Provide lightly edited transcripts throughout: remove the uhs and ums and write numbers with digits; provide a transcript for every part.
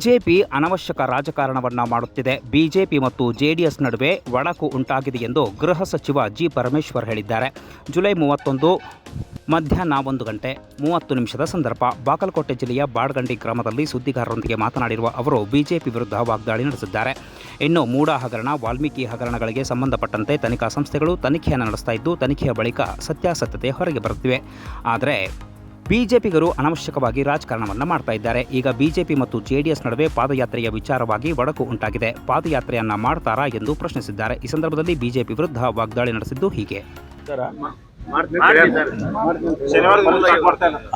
BJP ಅನವಶ್ಯಕ ರಾಜಕಾರಣವನ್ನ ಮಾಡುತ್ತಿದೆ. BJP ಮತ್ತು JDS ನಡುವೆ ಒಡಕು ಉಂಟಾಗಿದೆ ಎಂದು ಗೃಹ ಸಚಿವ ಜಿ ಪರಮೇಶ್ವರ್ ಹೇಳಿದ್ದಾರೆ. ಜುಲೈ 31 ಮಧ್ಯಾಹ್ನ 1:30 ಸಂದರ್ಭ ಬಾಗಲಕೋಟೆ ಜಿಲ್ಲೆಯ ಬಾಡಗಂಡಿ ಗ್ರಾಮದಲ್ಲಿ ಸುದ್ದಿಗಾರರೊಂದಿಗೆ ಮಾತನಾಡಿರುವ ಅವರು ಬಿಜೆಪಿ ವಿರುದ್ಧ ವಾಗ್ದಾಳಿ ನಡೆಸಿದ್ದಾರೆ. ಇನ್ನು ಮೂಡಾ ಹಗರಣ, ವಾಲ್ಮೀಕಿ ಹಗರಣಗಳಿಗೆ ಸಂಬಂಧಪಟ್ಟಂತೆ ತನಿಖಾ ಸಂಸ್ಥೆಗಳು ತನಿಖೆಯನ್ನು ನಡೆಸ್ತಾ ಇದ್ದು, ತನಿಖೆಯ ಬಳಿಕ ಸತ್ಯಾಸತ್ಯತೆ ಹೊರಗೆ ಬರುತ್ತಿವೆ. ಆದರೆ ಬಿಜೆಪಿಗರು ಅನವಶ್ಯಕವಾಗಿ ರಾಜಕಾರಣವನ್ನು ಮಾಡ್ತಾ ಇದ್ದಾರೆ. ಈಗ ಬಿಜೆಪಿ ಮತ್ತು ಜೆಡಿಎಸ್ ನಡುವೆ ಪಾದಯಾತ್ರೆಯ ವಿಚಾರವಾಗಿ ಒಡಕು ಉಂಟಾಗಿದೆ. ಪಾದಯಾತ್ರೆಯನ್ನ ಮಾಡ್ತಾರಾ ಎಂದು ಪ್ರಶ್ನಿಸಿದ್ದಾರೆ. ಈ ಸಂದರ್ಭದಲ್ಲಿ ಬಿಜೆಪಿ ವಿರುದ್ಧ ವಾಗ್ದಾಳಿ ನಡೆಸಿದ್ದು ಹೀಗೆ.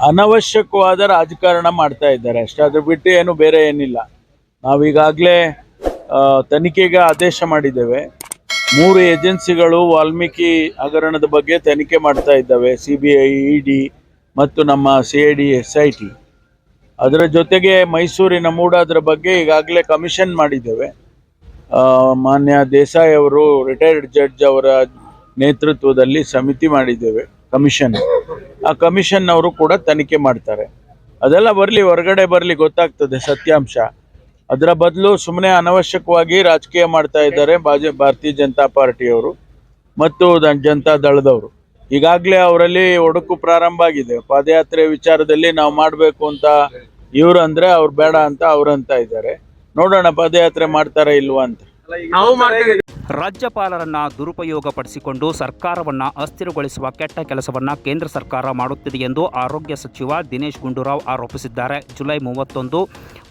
ಅನವಶ್ಯಕವಾದ ರಾಜಕಾರಣ ಮಾಡ್ತಾ ಇದ್ದಾರೆ ಅಷ್ಟೇ, ಅದು ಬಿಟ್ಟು ಏನು ಬೇರೆ ಏನಿಲ್ಲ. ನಾವೀಗಾಗಲೇ ತನಿಖೆಗೆ ಆದೇಶ ಮಾಡಿದ್ದೇವೆ. 3 ಏಜೆನ್ಸಿಗಳು ವಾಲ್ಮೀಕಿ ಹಗರಣದ ಬಗ್ಗೆ ತನಿಖೆ ಮಾಡ್ತಾ ಇದ್ದಾವೆ. CBI, ED ಮತ್ತು ನಮ್ಮ CID, SIT. ಅದರ ಜೊತೆಗೆ ಮೈಸೂರಿನ ಮೂಡಾದ್ರ ಬಗ್ಗೆ ಈಗಾಗಲೇ ಕಮಿಷನ್ ಮಾಡಿದ್ದೇವೆ. ಮಾನ್ಯ ದೇಸಾಯಿ ಅವರು, ರಿಟೈರ್ಡ್ ಜಡ್ಜ್ ಅವರ ನೇತೃತ್ವದಲ್ಲಿ ಸಮಿತಿ ಮಾಡಿದ್ದೇವೆ, ಕಮಿಷನ್. ಆ ಕಮಿಷನ್ ಅವರು ಕೂಡ ತನಿಖೆ ಮಾಡ್ತಾರೆ. ಅದೆಲ್ಲ ಬರಲಿ, ಹೊರಗಡೆ ಬರಲಿ, ಗೊತ್ತಾಗ್ತದೆ ಸತ್ಯಾಂಶ. ಅದರ ಬದಲು ಸುಮ್ಮನೆ ಅನವಶ್ಯಕವಾಗಿ ರಾಜಕೀಯ ಮಾಡ್ತಾ ಇದ್ದಾರೆ ಭಾರತೀಯ ಜನತಾ ಪಾರ್ಟಿಯವರು ಮತ್ತು ಜನತಾ ದಳದವರು. ಈಗಾಗಲೇ ಅವರಲ್ಲಿ ಒಡಕು ಪ್ರಾರಂಭ ಆಗಿದೆ. ಪಾದಯಾತ್ರೆ ವಿಚಾರದಲ್ಲಿ ನಾವು ಮಾಡಬೇಕು ಅಂತ ಇವರು ಅಂದರೆ ಅವ್ರು ಬೇಡ ಅಂತ ಅವ್ರಂತ ಇದ್ದಾರೆ. ನೋಡೋಣ ಪಾದಯಾತ್ರೆ ಮಾಡ್ತಾರಾ ಇಲ್ವಾ ಅಂತ. ರಾಜ್ಯಪಾಲರನ್ನ ದುರುಪಯೋಗಪಡಿಸಿಕೊಂಡು ಸರ್ಕಾರವನ್ನ ಅಸ್ಥಿರಗೊಳಿಸುವ ಕೆಟ್ಟ ಕೆಲಸವನ್ನ ಕೇಂದ್ರ ಸರ್ಕಾರ ಮಾಡುತ್ತಿದೆ ಎಂದು ಆರೋಗ್ಯ ಸಚಿವ ದಿನೇಶ್ ಗುಂಡೂರಾವ್ ಆರೋಪಿಸಿದ್ದಾರೆ. ಜುಲೈ 31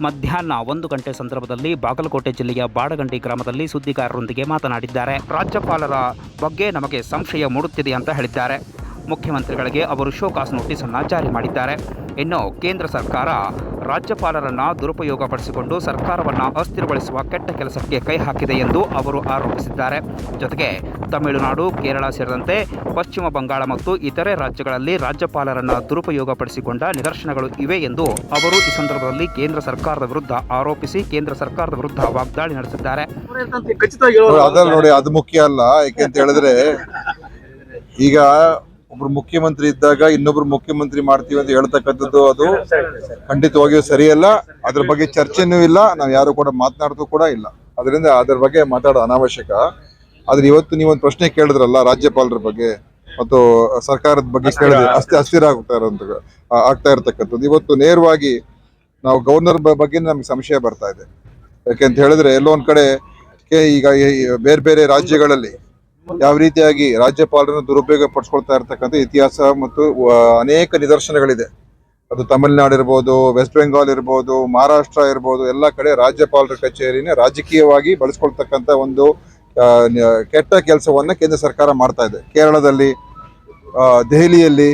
ಮಧ್ಯಾಹ್ನ 1 ಸಂದರ್ಭದಲ್ಲಿ ಬಾಗಲಕೋಟೆ ಜಿಲ್ಲೆಯ ಬಾಡಗಂಡಿ ಗ್ರಾಮದಲ್ಲಿ ಸುದ್ದಿಗಾರರೊಂದಿಗೆ ಮಾತನಾಡಿದ್ದಾರೆ. ರಾಜ್ಯಪಾಲರ ಬಗ್ಗೆ ನಮಗೆ ಸಂಶಯ ಮೂಡುತ್ತಿದೆ ಅಂತ ಹೇಳಿದ್ದಾರೆ. ಮುಖ್ಯಮಂತ್ರಿಗಳಿಗೆ ಅವರು ಶೋಕಾಸ್ ನೋಟಿಸ್ ಅನ್ನು ಜಾರಿ ಮಾಡಿದ್ದಾರೆ. ಇನ್ನು ಕೇಂದ್ರ ಸರ್ಕಾರ ರಾಜ್ಯಪಾಲರನ್ನು ದುರುಪಯೋಗಪಡಿಸಿಕೊಂಡು ಸರ್ಕಾರವನ್ನು ಅಸ್ಥಿರಗೊಳಿಸುವ ಕೆಟ್ಟ ಕೆಲಸಕ್ಕೆ ಕೈ ಹಾಕಿದೆ ಎಂದು ಅವರು ಆರೋಪಿಸಿದ್ದಾರೆ. ಜೊತೆಗೆ ತಮಿಳುನಾಡು, ಕೇರಳ ಸೇರಿದಂತೆ ಪಶ್ಚಿಮ ಬಂಗಾಳ ಮತ್ತು ಇತರೆ ರಾಜ್ಯಗಳಲ್ಲಿ ರಾಜ್ಯಪಾಲರನ್ನು ದುರುಪಯೋಗಪಡಿಸಿಕೊಂಡ ನಿದರ್ಶನಗಳು ಇವೆ ಎಂದು ಅವರು ಈ ಸಂದರ್ಭದಲ್ಲಿ ಕೇಂದ್ರ ಸರ್ಕಾರದ ವಿರುದ್ಧ ಆರೋಪಿಸಿ ಕೇಂದ್ರ ಸರ್ಕಾರದ ವಿರುದ್ಧ ವಾಗ್ದಾಳಿ ನಡೆಸಿದ್ದಾರೆ. ನೋಡಿ, ಅದು ಮುಖ್ಯ ಅಲ್ಲ. ಯಾಕೆಂತ ಹೇಳಿದ್ರೆ ಈಗ ಒಬ್ರು ಮುಖ್ಯಮಂತ್ರಿ ಇದ್ದಾಗ ಇನ್ನೊಬ್ರು ಮುಖ್ಯಮಂತ್ರಿ ಮಾಡ್ತೀವಿ ಅಂತ ಹೇಳ್ತಕ್ಕಂಥದ್ದು ಅದು ಖಂಡಿತವಾಗಿಯೂ ಸರಿಯಲ್ಲ. ಅದ್ರ ಬಗ್ಗೆ ಚರ್ಚೆನೂ ಇಲ್ಲ, ನಾವು ಯಾರು ಕೂಡ ಮಾತನಾಡೋದು ಕೂಡ ಇಲ್ಲ. ಅದರಿಂದ ಅದ್ರ ಬಗ್ಗೆ ಮಾತಾಡೋದು ಅನಾವಶ್ಯಕ. ಆದ್ರೆ ಇವತ್ತು ನೀವೊಂದು ಪ್ರಶ್ನೆ ಕೇಳಿದ್ರಲ್ಲ ರಾಜ್ಯಪಾಲರ ಬಗ್ಗೆ ಮತ್ತು ಸರ್ಕಾರದ ಬಗ್ಗೆ ಕೇಳಿದ್ರೆ ಅಸ್ಥಿರ ಆಗ್ತಾ ಇರ್ತಕ್ಕಂಥದ್ದು. ಇವತ್ತು ನೇರವಾಗಿ ನಾವು ಗವರ್ನರ್ ಬಗ್ಗೆ ನಮ್ಗೆ ಸಂಶಯ ಬರ್ತಾ ಇದೆ. ಯಾಕೆಂತ ಹೇಳಿದ್ರೆ ಎಲ್ಲೋ ಒಂದ್ ಕಡೆ ಈಗ ಬೇರೆ ಬೇರೆ ರಾಜ್ಯಗಳಲ್ಲಿ ಯಾವ ರೀತಿಯಾಗಿ ರಾಜ್ಯಪಾಲರನ್ನು ದುರುಪಯೋಗ ಪಡಿಸ್ಕೊಳ್ತಾ ಇರ್ತಕ್ಕಂಥ ಇತಿಹಾಸ ಮತ್ತು ಅನೇಕ ನಿದರ್ಶನಗಳಿದೆ. ಅದು ತಮಿಳುನಾಡು ಇರ್ಬೋದು, ವೆಸ್ಟ್ ಬೆಂಗಾಲ್ ಇರ್ಬೋದು, ಮಹಾರಾಷ್ಟ್ರ ಇರ್ಬೋದು, ಎಲ್ಲ ಕಡೆ ರಾಜ್ಯಪಾಲರ ಕಚೇರಿನ ರಾಜಕೀಯವಾಗಿ ಬಳಸ್ಕೊಳ್ತಕ್ಕಂಥ ಒಂದು ಕೆಟ್ಟ ಕೆಲಸವನ್ನ ಕೇಂದ್ರ ಸರ್ಕಾರ ಮಾಡ್ತಾ ಇದೆ. ಕೇರಳದಲ್ಲಿ, ದೆಹಲಿಯಲ್ಲಿ,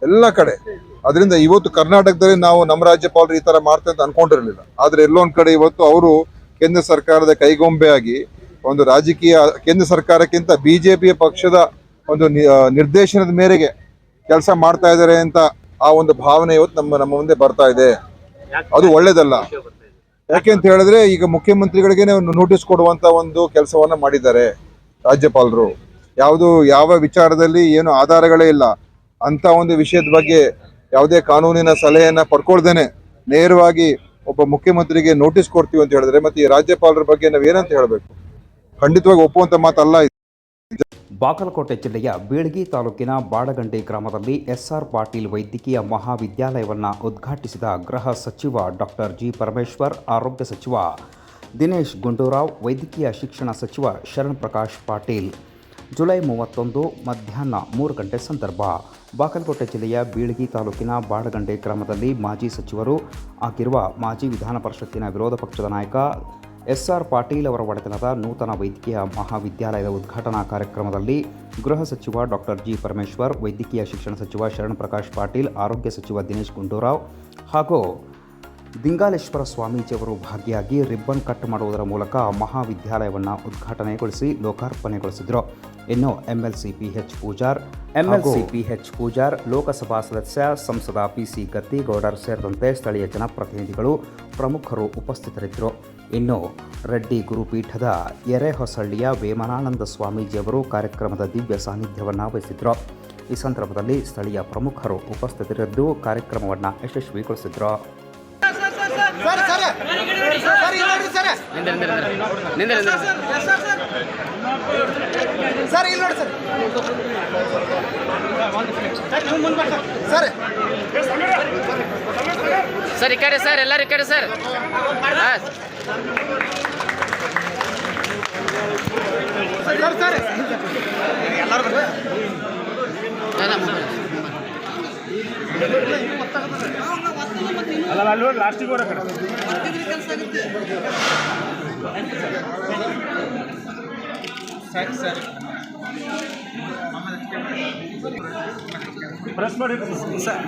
ಎಲ್ಲ ಕಡೆ. ಅದರಿಂದ ಇವತ್ತು ಕರ್ನಾಟಕದಲ್ಲಿ ನಾವು ನಮ್ಮ ರಾಜ್ಯಪಾಲರು ಈ ತರ ಮಾಡ್ತಾರೆ ಅಂತ ಅನ್ಕೊಂಡಿರ್ಲಿಲ್ಲ. ಆದ್ರೆ ಎಲ್ಲೊಂದ್ ಕಡೆ ಇವತ್ತು ಅವರು ಕೇಂದ್ರ ಸರ್ಕಾರದ ಕೈಗೊಂಬೆಯಾಗಿ ಒಂದು ರಾಜಕೀಯ ಕೇಂದ್ರ ಸರ್ಕಾರಕ್ಕಿಂತ ಬಿಜೆಪಿಯ ಪಕ್ಷದ ಒಂದು ನಿರ್ದೇಶನದ ಮೇರೆಗೆ ಕೆಲಸ ಮಾಡ್ತಾ ಇದ್ದಾರೆ ಅಂತ ಆ ಒಂದು ಭಾವನೆ ಇವತ್ತು ನಮ್ಮ ಮುಂದೆ ಬರ್ತಾ ಇದೆ. ಅದು ಒಳ್ಳೇದಲ್ಲ. ಯಾಕೆ ಅಂತ ಹೇಳಿದ್ರೆ ಈಗ ಮುಖ್ಯಮಂತ್ರಿಗಳಿಗೆ ನೋಟಿಸ್ ಕೊಡುವಂತ ಒಂದು ಕೆಲಸವನ್ನ ಮಾಡಿದ್ದಾರೆ ರಾಜ್ಯಪಾಲರು. ಯಾವ ವಿಚಾರದಲ್ಲಿ ಏನು ಆಧಾರಗಳೇ ಇಲ್ಲ ಅಂತ ಒಂದು ವಿಷಯದ ಬಗ್ಗೆ ಯಾವುದೇ ಕಾನೂನಿನ ಸಲಹೆಯನ್ನ ಪಡ್ಕೊಳ್ದೇನೆ ನೇರವಾಗಿ ಒಬ್ಬ ಮುಖ್ಯಮಂತ್ರಿಗೆ ನೋಟಿಸ್ ಕೊಡ್ತೀವಿ ಅಂತ ಹೇಳಿದ್ರೆ ಮತ್ತೆ ಈ ರಾಜ್ಯಪಾಲರ ಬಗ್ಗೆ ನಾವ್ ಏನಂತ ಹೇಳ್ಬೇಕು? ಖಂಡಿತವಾಗಿ ಒಪ್ಪುವಂತ ಮಾತಲ್ಲ. ಬಾಗಲಕೋಟೆ ಜಿಲ್ಲೆಯ ಬೀಳಗಿ ತಾಲೂಕಿನ ಬಾಡಗಂಡಿ ಗ್ರಾಮದಲ್ಲಿ SR ಪಾಟೀಲ್ ವೈದ್ಯಕೀಯ ಮಹಾವಿದ್ಯಾಲಯವನ್ನು ಉದ್ಘಾಟಿಸಿದ ಗೃಹ ಸಚಿವ ಡಾಕ್ಟರ್ ಜಿ ಪರಮೇಶ್ವರ್, ಆರೋಗ್ಯ ಸಚಿವ ದಿನೇಶ್ ಗುಂಡೂರಾವ್, ವೈದ್ಯಕೀಯ ಶಿಕ್ಷಣ ಸಚಿವ ಶರಣ್ ಪ್ರಕಾಶ್ ಪಾಟೀಲ್. ಜುಲೈ 31 ಮಧ್ಯಾಹ್ನ 3 ಸಂದರ್ಭ ಬಾಗಲಕೋಟೆ ಜಿಲ್ಲೆಯ ಬೀಳಗಿ ತಾಲೂಕಿನ ಬಾಡಗಂಡಿ ಗ್ರಾಮದಲ್ಲಿ ಮಾಜಿ ಸಚಿವರು ಆಗಿರುವ ಮಾಜಿ ವಿಧಾನ ಪರಿಷತ್ತಿನ ವಿರೋಧ ಪಕ್ಷದ ನಾಯಕ SR ಪಾಟೀಲ್ ಅವರ ಒಡೆತನದ ನೂತನ ವೈದ್ಯಕೀಯ ಮಹಾವಿದ್ಯಾಲಯದ ಉದ್ಘಾಟನಾ ಕಾರ್ಯಕ್ರಮದಲ್ಲಿ ಗೃಹ ಸಚಿವ ಡಾಕ್ಟರ್ ಜಿ ಪರಮೇಶ್ವರ್, ವೈದ್ಯಕೀಯ ಶಿಕ್ಷಣ ಸಚಿವ ಶರಣ್ ಪ್ರಕಾಶ್ ಪಾಟೀಲ್, ಆರೋಗ್ಯ ಸಚಿವ ದಿನೇಶ್ ಗುಂಡೂರಾವ್ ಹಾಗೂ ದಿಂಗಾಲೇಶ್ವರ ಸ್ವಾಮೀಜಿಯವರು ಭಾಗಿಯಾಗಿ ರಿಬ್ಬನ್ ಕಟ್ ಮಾಡುವುದರ ಮೂಲಕ ಮಹಾವಿದ್ಯಾಲಯವನ್ನು ಉದ್ಘಾಟನೆಗೊಳಿಸಿ ಲೋಕಾರ್ಪಣೆಗೊಳಿಸಿದರು. ಇನ್ನು MLC PH ಪೂಜಾರ್, ಲೋಕಸಭಾ ಸದಸ್ಯ ಸಂಸದ PC ಗದ್ದಿಗೌಡರ್ ಸೇರಿದಂತೆ ಸ್ಥಳೀಯ ಜನಪ್ರತಿನಿಧಿಗಳು ಪ್ರಮುಖರು ಉಪಸ್ಥಿತರಿದ್ದರು. ಇನ್ನು ರೆಡ್ಡಿ ಗುರುಪೀಠದ ಎರೆಹೊಸಳ್ಳಿಯ ವೇಮನಾನಂದ ಸ್ವಾಮೀಜಿಯವರು ಕಾರ್ಯಕ್ರಮದ ದಿವ್ಯ ಸಾನ್ನಿಧ್ಯವನ್ನು ವಹಿಸಿದರು. ಈ ಸಂದರ್ಭದಲ್ಲಿ ಸ್ಥಳೀಯ ಪ್ರಮುಖರು ಉಪಸ್ಥಿತರಿದ್ದು ಕಾರ್ಯಕ್ರಮವನ್ನು ಯಶಸ್ವಿಗೊಳಿಸಿದರು. ಸರ್ ಇಲ್ಲಿ ನೋಡಿ ಸರ್ ಸರ್ ಈ ಕಡೆ ಸರ್ ಎಲ್ಲರೂ ಈ ಕಡೆ ಸರ್ ಹಾಂ ಸರ್ ಸರ್ ಎಲ್ಲರೂ ಅಲ್ಲ ಅಲ್ಲಿ ಲಾಸ್ಟಿಗೆ ಬರೋ ಕಡೆ ಸರ್ ಪ್ರೆಸ್ ಮಾಡಿ ಸರ್ ಸರ್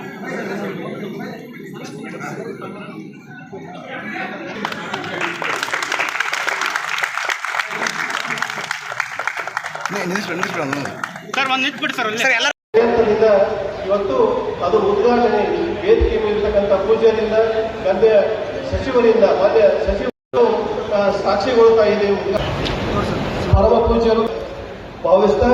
ಒಂದು ನಿಂತ್ಬಿಡಿ ಸರ್ ಎಲ್ಲ ಇವತ್ತು ಅದು ಉದ್ಘಾಟನೆ ವೇದಿಕೆ ಮೇಲಿರ್ತಕ್ಕಂಥ ಪೂಜ್ಯರಿಂದ ಗದ್ದೆ ಸಚಿವರಿಂದ ಮಾನ್ಯ ಸಚಿವರು ಸಾಕ್ಷಿಗೊಳ್ತಾ ಇದೆ ಪರಮ ಪೂಜ್ಯರು ಭಾವಿಸ್ತಾ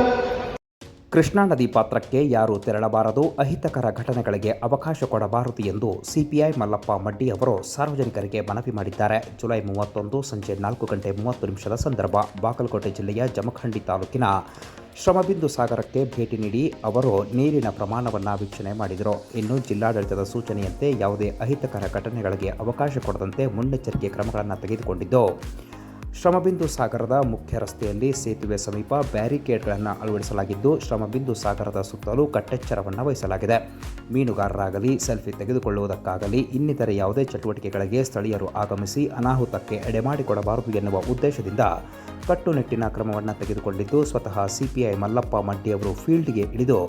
ಕೃಷ್ಣಾ ನದಿ ಪಾತ್ರಕ್ಕೆ ಯಾರೂ ತೆರಳಬಾರದು, ಅಹಿತಕರ ಘಟನೆಗಳಿಗೆ ಅವಕಾಶ ಕೊಡಬಾರದು ಎಂದು ಸಿಪಿಐ ಮಲ್ಲಪ್ಪ ಮಡ್ಡಿ ಅವರು ಸಾರ್ವಜನಿಕರಿಗೆ ಮನವಿ ಮಾಡಿದ್ದಾರೆ. ಜುಲೈ 31 ಸಂಜೆ 4:30 ಸಂದರ್ಭ ಬಾಗಲಕೋಟೆ ಜಿಲ್ಲೆಯ ಜಮಖಂಡಿ ತಾಲೂಕಿನ ಶ್ರಮಬಿಂದು ಸಾಗರಕ್ಕೆ ಭೇಟಿ ನೀಡಿ ಅವರು ನೀರಿನ ಪ್ರಮಾಣವನ್ನು ವೀಕ್ಷಣೆ ಮಾಡಿದರು. ಇನ್ನು ಜಿಲ್ಲಾಡಳಿತದ ಸೂಚನೆಯಂತೆ ಯಾವುದೇ ಅಹಿತಕರ ಘಟನೆಗಳಿಗೆ ಅವಕಾಶ ಕೊಡದಂತೆ ಮುನ್ನೆಚ್ಚರಿಕೆ ಕ್ರಮಗಳನ್ನು ತೆಗೆದುಕೊಂಡಿದ್ದು, ಶ್ರಮಬಿಂದು ಸಾಗರದ ಮುಖ್ಯ ರಸ್ತೆಯಲ್ಲಿ ಸೇತುವೆ ಸಮೀಪ ಬ್ಯಾರಿಕೇಡ್ಗಳನ್ನು ಅಳವಡಿಸಲಾಗಿದ್ದು, ಶ್ರಮಬಿಂದು ಸಾಗರದ ಸುತ್ತಲೂ ಕಟ್ಟೆಚ್ಚರವನ್ನು ವಹಿಸಲಾಗಿದೆ. ಮೀನುಗಾರರಾಗಲಿ, ಸೆಲ್ಫಿ ತೆಗೆದುಕೊಳ್ಳುವುದಕ್ಕಾಗಲಿ, ಇನ್ನಿತರೆ ಯಾವುದೇ ಚಟುವಟಿಕೆಗಳಿಗೆ ಸ್ಥಳೀಯರು ಆಗಮಿಸಿ ಅನಾಹುತಕ್ಕೆ ಎಡೆಮಾಡಿಕೊಡಬಾರದು ಎನ್ನುವ ಉದ್ದೇಶದಿಂದ ಕಟ್ಟುನಿಟ್ಟಿನ ಕ್ರಮವನ್ನು ತೆಗೆದುಕೊಂಡಿದ್ದು, ಸ್ವತಃ ಸಿಪಿಐ ಮಲ್ಲಪ್ಪ ಮಡ್ಡಿಯವರು ಫೀಲ್ಡ್ಗೆ ಇಳಿದು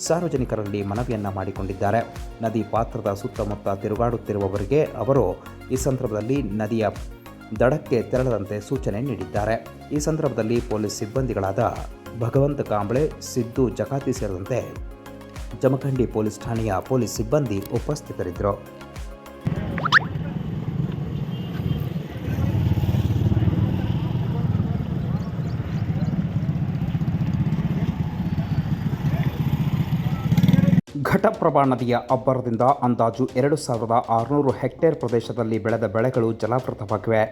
ಸಾರ್ವಜನಿಕರಲ್ಲಿ ಮನವಿಯನ್ನು ಮಾಡಿಕೊಂಡಿದ್ದಾರೆ. ನದಿ ಪಾತ್ರದ ಸುತ್ತಮುತ್ತ ತಿರುಗಾಡುತ್ತಿರುವವರಿಗೆ ಅವರು ಈ ಸಂದರ್ಭದಲ್ಲಿ ನದಿಯ ದಡಕ್ಕೆ ತೆರಳದಂತೆ ಸೂಚನೆ ನೀಡಿದ್ದಾರೆ. ಈ ಸಂದರ್ಭದಲ್ಲಿ ಪೊಲೀಸ್ ಸಿಬ್ಬಂದಿಗಳಾದ ಭಗವಂತ ಕಾಂಬ್ಳೆ, ಸಿದ್ದು ಜಕಾತಿ ಸೇರಿದಂತೆ ಜಮಖಂಡಿ ಪೊಲೀಸ್ ಠಾಣೆಯ ಪೊಲೀಸ್ ಸಿಬ್ಬಂದಿ ಉಪಸ್ಥಿತರಿದ್ದರು. ಘಟಪ್ರಭಾ ನದಿಯ ಅಬ್ಬರದಿಂದ ಅಂದಾಜು 2600 ಹೆಕ್ಟೇರ್ ಪ್ರದೇಶದಲ್ಲಿ ಬೆಳೆದ ಬೆಳೆಗಳು ಜಲಾವೃತವಾಗಿವೆ.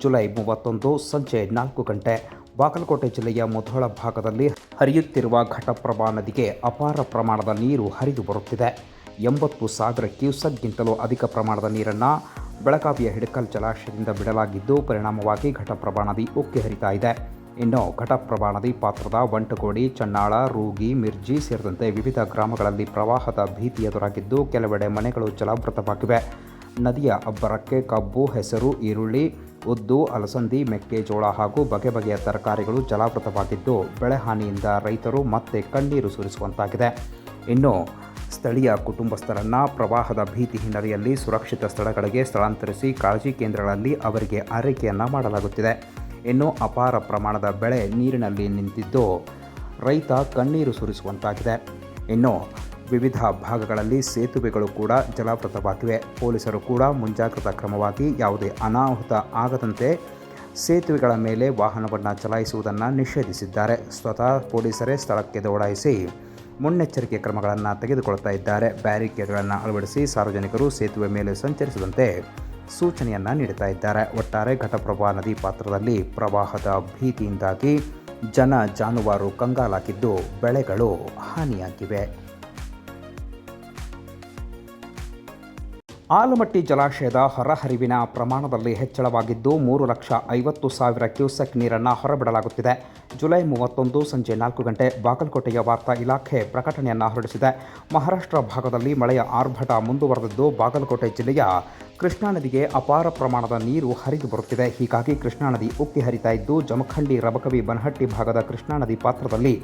ಜುಲೈ 31 ಸಂಜೆ 4 ಗಂಟೆ ಬಾಗಲಕೋಟೆ ಜಿಲ್ಲೆಯ ಮುಧೋಳ ಭಾಗದಲ್ಲಿ ಹರಿಯುತ್ತಿರುವ ಘಟಪ್ರಭಾ ನದಿಗೆ ಅಪಾರ ಪ್ರಮಾಣದ ನೀರು ಹರಿದು ಬರುತ್ತಿದೆ. 80,000 ಕ್ಯೂಸೆಕ್ಗಿಂತಲೂ ಅಧಿಕ ಪ್ರಮಾಣದ ನೀರನ್ನು ಬೆಳಗಾವಿಯ ಹಿಡಕಲ್ ಜಲಾಶಯದಿಂದ ಬಿಡಲಾಗಿದ್ದು, ಪರಿಣಾಮವಾಗಿ ಘಟಪ್ರಭಾ ನದಿ ಉಕ್ಕಿ ಹರಿತಾ ಇದೆ. ಇನ್ನು ಘಟಪ್ರಭಾ ನದಿ ಪಾತ್ರದ ವಂಟಗೋಡಿ, ಚನ್ನಾಳ, ರೂಗಿ, ಮಿರ್ಜಿ ಸೇರಿದಂತೆ ವಿವಿಧ ಗ್ರಾಮಗಳಲ್ಲಿ ಪ್ರವಾಹದ ಭೀತಿ ಎದುರಾಗಿದ್ದು, ಕೆಲವೆಡೆ ಮನೆಗಳು ಜಲಾವೃತವಾಗಿವೆ. ನದಿಯ ಅಬ್ಬರಕ್ಕೆ ಕಬ್ಬು, ಹೆಸರು, ಈರುಳ್ಳಿ, ಉದ್ದು, ಅಲಸಂದಿ, ಮೆಕ್ಕೆಜೋಳ ಹಾಗೂ ಬಗೆ ಬಗೆಯ ತರಕಾರಿಗಳು ಜಲಾವೃತವಾಗಿದ್ದು, ಬೆಳೆ ಹಾನಿಯಿಂದ ರೈತರು ಮತ್ತೆ ಕಣ್ಣೀರು ಸುರಿಸುವಂತಾಗಿದೆ. ಇನ್ನು ಸ್ಥಳೀಯ ಕುಟುಂಬಸ್ಥರನ್ನು ಪ್ರವಾಹದ ಭೀತಿ ಹಿನ್ನೆಲೆಯಲ್ಲಿ ಸುರಕ್ಷಿತ ಸ್ಥಳಗಳಿಗೆ ಸ್ಥಳಾಂತರಿಸಿ ಕಾಳಜಿ ಕೇಂದ್ರಗಳಲ್ಲಿ ಅವರಿಗೆ ಆರೈಕೆಯನ್ನು ಮಾಡಲಾಗುತ್ತಿದೆ. ಇನ್ನು ಅಪಾರ ಪ್ರಮಾಣದ ಬೆಳೆ ನೀರಿನಲ್ಲಿ ನಿಂತಿದ್ದು, ರೈತ ಕಣ್ಣೀರು ಸುರಿಸುವಂತಾಗಿದೆ. ಇನ್ನು ವಿವಿಧ ಭಾಗಗಳಲ್ಲಿ ಸೇತುವೆಗಳು ಕೂಡ ಜಲಾವೃತವಾಗಿವೆ. ಪೊಲೀಸರು ಕೂಡ ಮುಂಜಾಗ್ರತಾ ಕ್ರಮವಾಗಿ ಯಾವುದೇ ಅನಾಹುತ ಆಗದಂತೆ ಸೇತುವೆಗಳ ಮೇಲೆ ವಾಹನವನ್ನು ಚಲಾಯಿಸುವುದನ್ನು ನಿಷೇಧಿಸಿದ್ದಾರೆ. ಸ್ವತಃ ಪೊಲೀಸರೇ ಸ್ಥಳಕ್ಕೆ ದೌಡಾಯಿಸಿ ಮುನ್ನೆಚ್ಚರಿಕೆ ಕ್ರಮಗಳನ್ನು ತೆಗೆದುಕೊಳ್ತಾ ಇದ್ದಾರೆ. ಬ್ಯಾರಿಕೇಡ್ಗಳನ್ನು ಅಳವಡಿಸಿ ಸಾರ್ವಜನಿಕರು ಸೇತುವೆ ಮೇಲೆ ಸಂಚರಿಸದಂತೆ ಸೂಚನೆಯನ್ನು ನೀಡುತ್ತಾ ಇದ್ದಾರೆ. ಒಟ್ಟಾರೆ ಘಟಪ್ರಭಾ ನದಿ ಪಾತ್ರದಲ್ಲಿ ಪ್ರವಾಹದ ಭೀತಿಯಿಂದಾಗಿ ಜನ ಜಾನುವಾರು ಕಂಗಾಲಾಗಿದ್ದು, ಬೆಳೆಗಳು ಹಾನಿಯಾಗಿವೆ. ಆಲಮಟ್ಟಿ ಜಲಾಶಯದ ಹೊರಹರಿವಿನ ಪ್ರಮಾಣದಲ್ಲಿ ಹೆಚ್ಚಳವಾಗಿದ್ದು, 3,50,000 ಕ್ಯೂಸೆಕ್ ನೀರನ್ನು ಹೊರಬಿಡಲಾಗುತ್ತಿದೆ. ಜುಲೈ 31 ಸಂಜೆ 4 ಗಂಟೆ ಬಾಗಲಕೋಟೆಯ ವಾರ್ತಾ ಇಲಾಖೆ ಪ್ರಕಟಣೆಯನ್ನು ಹೊರಡಿಸಿದೆ. ಮಹಾರಾಷ್ಟ್ರ ಭಾಗದಲ್ಲಿ ಮಳೆಯ ಆರ್ಭಟ ಮುಂದುವರೆದಿದ್ದು, ಬಾಗಲಕೋಟೆ ಜಿಲ್ಲೆಯ ಕೃಷ್ಣಾ ನದಿಗೆ ಅಪಾರ ಪ್ರಮಾಣದ ನೀರು ಹರಿದು ಬರುತ್ತಿದೆ. ಹೀಗಾಗಿ ಕೃಷ್ಣಾ ನದಿ ಉಕ್ಕಿ ಹರಿತಾ ಇದ್ದು, ಜಮಖಂಡಿ, ರಬಕವಿ, ಬನಹಟ್ಟಿ ಭಾಗದ ಕೃಷ್ಣಾ ನದಿ ಪಾತ್ರದಲ್ಲಿ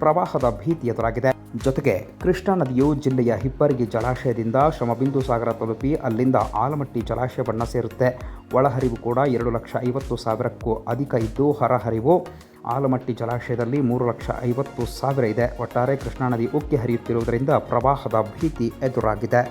ಪ್ರವಾಹದ ಭೀತಿ ಎದುರಾಗಿದೆ. ಜೊತೆಗೆ ಕೃಷ್ಣಾ ನದಿಯು ಜಿಲ್ಲೆಯ ಹಿಪ್ಪರಗಿ ಜಲಾಶಯದಿಂದ ಶ್ರಮಬಿಂದು ಸಾಗರ ತಲುಪಿ ಅಲ್ಲಿಂದ ಆಲಮಟ್ಟಿ ಜಲಾಶಯವನ್ನು ಸೇರುತ್ತೆ. ಒಳಹರಿವು ಕೂಡ 2,50,000ಕ್ಕೂ ಅಧಿಕ ಇದ್ದು, ಹೊರಹರಿವು ಆಲಮಟ್ಟಿ ಜಲಾಶಯದಲ್ಲಿ 3,50,000 ಇದೆ. ಒಟ್ಟಾರೆ ಕೃಷ್ಣಾ ನದಿ ಉಕ್ಕಿ ಹರಿಯುತ್ತಿರುವುದರಿಂದ ಪ್ರವಾಹದ ಭೀತಿ ಎದುರಾಗಿದೆ.